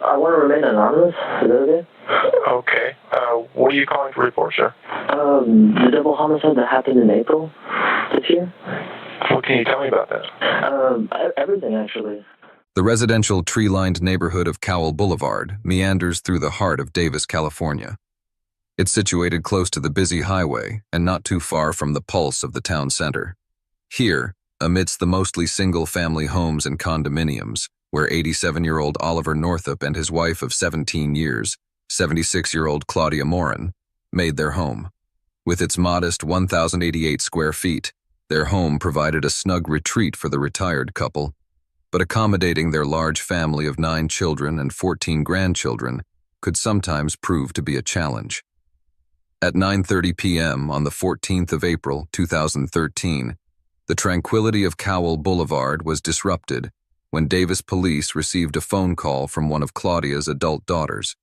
I want to remain anonymous. Is that okay? Okay. What are you calling to report, sir? The double homicide that happened in April this year. What can you tell me about that? Everything, actually. The residential tree-lined neighborhood of Cowell Boulevard meanders through the heart of Davis, California. It's situated close to the busy highway and not too far from the pulse of the town center. Here, amidst the mostly single-family homes and condominiums, where 87-year-old Oliver Northup and his wife of 17 years, 76-year-old Claudia Morin, made their home. With its modest 1,088 square feet, their home provided a snug retreat for the retired couple, but accommodating their large family of 9 children and 14 grandchildren could sometimes prove to be a challenge. At 9:30 p.m. on the 14th of April, 2013, the tranquility of Cowell Boulevard was disrupted when Davis police received a phone call from one of Claudia's adult daughters.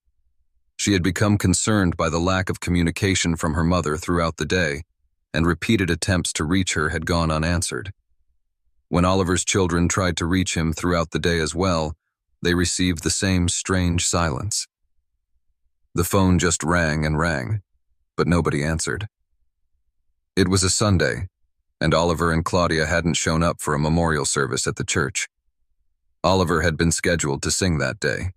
She had become concerned by the lack of communication from her mother throughout the day, and repeated attempts to reach her had gone unanswered. When Oliver's children tried to reach him throughout the day as well, they received the same strange silence. The phone just rang and rang, but nobody answered. It was a Sunday, and Oliver and Claudia hadn't shown up for a memorial service at the church. Oliver had been scheduled to sing that day.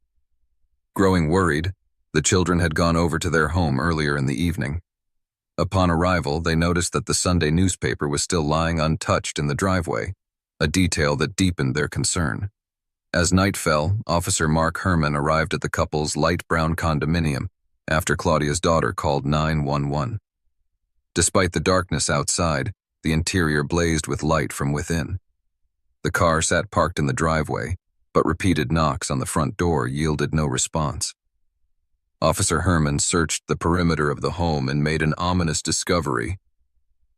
Growing worried, the children had gone over to their home earlier in the evening. Upon arrival, they noticed that the Sunday newspaper was still lying untouched in the driveway, a detail that deepened their concern. As night fell, Officer Mark Herman arrived at the couple's light brown condominium after Claudia's daughter called 911. Despite the darkness outside, the interior blazed with light from within. The car sat parked in the driveway, but repeated knocks on the front door yielded no response. Officer Herman searched the perimeter of the home and made an ominous discovery.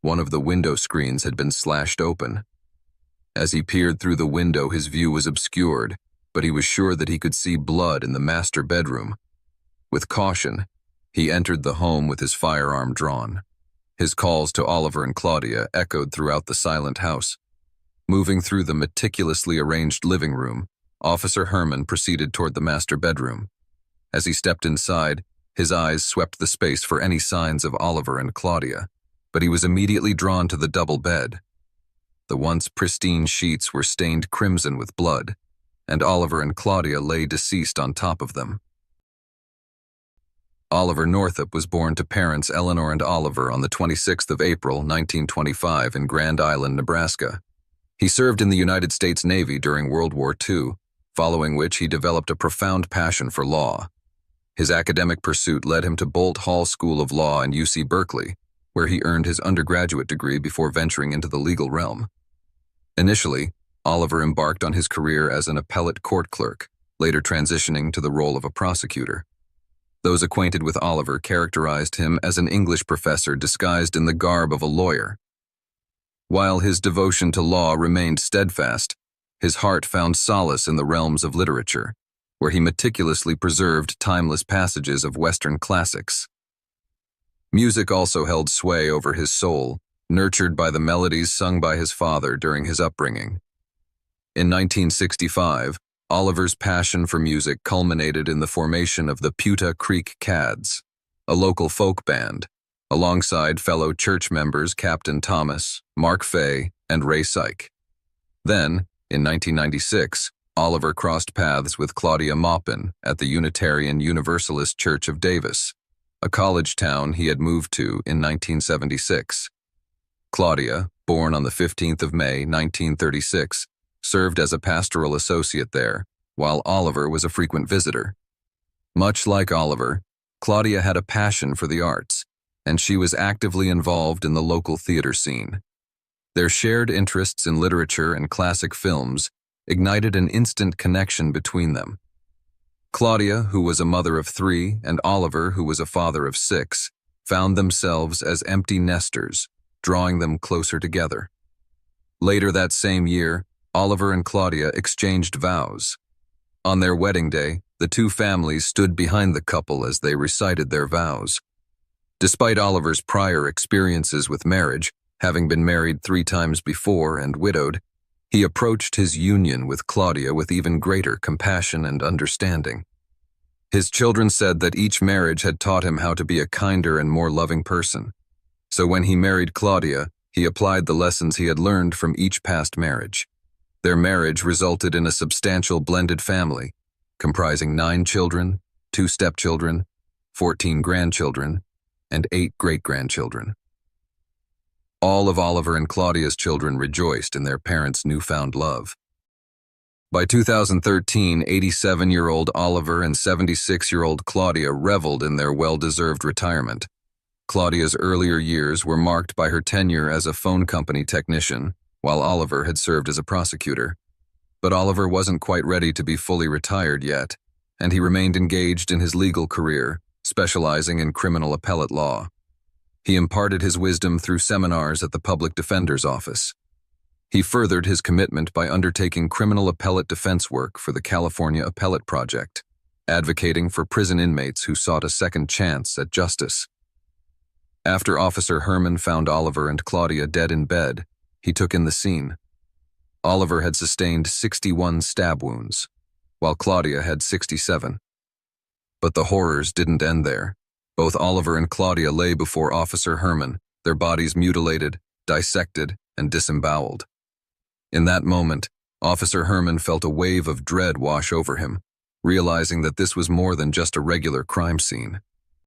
One of the window screens had been slashed open. As he peered through the window, his view was obscured, but he was sure that he could see blood in the master bedroom. With caution, he entered the home with his firearm drawn. His calls to Oliver and Claudia echoed throughout the silent house. Moving through the meticulously arranged living room, Officer Herman proceeded toward the master bedroom. As he stepped inside, his eyes swept the space for any signs of Oliver and Claudia, but he was immediately drawn to the double bed. The once pristine sheets were stained crimson with blood, and Oliver and Claudia lay deceased on top of them. Oliver Northup was born to parents Eleanor and Oliver on the 26th of April, 1925 in Grand Island, Nebraska. He served in the United States Navy during World War II, following which he developed a profound passion for law. His academic pursuit led him to Bolt Hall School of Law in UC Berkeley, where he earned his undergraduate degree before venturing into the legal realm. Initially, Oliver embarked on his career as an appellate court clerk, later transitioning to the role of a prosecutor. Those acquainted with Oliver characterized him as an English professor disguised in the garb of a lawyer. While his devotion to law remained steadfast, his heart found solace in the realms of literature, where he meticulously preserved timeless passages of Western classics. Music also held sway over his soul, nurtured by the melodies sung by his father during his upbringing. In 1965, Oliver's passion for music culminated in the formation of the Puta Creek Cads, a local folk band, alongside fellow church members Captain Thomas, Mark Fay, and Ray Syke. Then, in 1996, Oliver crossed paths with Claudia Maupin at the Unitarian Universalist Church of Davis, a college town he had moved to in 1976. Claudia, born on the 15th of May, 1936, served as a pastoral associate there, while Oliver was a frequent visitor. Much like Oliver, Claudia had a passion for the arts, and she was actively involved in the local theater scene. Their shared interests in literature and classic films ignited an instant connection between them. Claudia, who was a mother of 3, and Oliver, who was a father of 6, found themselves as empty nesters, drawing them closer together. Later that same year, Oliver and Claudia exchanged vows. On their wedding day, the two families stood behind the couple as they recited their vows. Despite Oliver's prior experiences with marriage, having been married 3 times before and widowed, he approached his union with Claudia with even greater compassion and understanding. His children said that each marriage had taught him how to be a kinder and more loving person. So when he married Claudia, he applied the lessons he had learned from each past marriage. Their marriage resulted in a substantial blended family, comprising 9 children, 2 stepchildren, 14 grandchildren, and 8 great-grandchildren. All of Oliver and Claudia's children rejoiced in their parents' newfound love. By 2013, 87-year-old Oliver and 76-year-old Claudia reveled in their well-deserved retirement. Claudia's earlier years were marked by her tenure as a phone company technician, while Oliver had served as a prosecutor. But Oliver wasn't quite ready to be fully retired yet, and he remained engaged in his legal career, specializing in criminal appellate law. He imparted his wisdom through seminars at the Public Defender's Office. He furthered his commitment by undertaking criminal appellate defense work for the California Appellate Project, advocating for prison inmates who sought a second chance at justice. After Officer Herman found Oliver and Claudia dead in bed, he took in the scene. Oliver had sustained 61 stab wounds, while Claudia had 67. But the horrors didn't end there. Both Oliver and Claudia lay before Officer Herman, their bodies mutilated, dissected, and disemboweled. In that moment, Officer Herman felt a wave of dread wash over him, realizing that this was more than just a regular crime scene.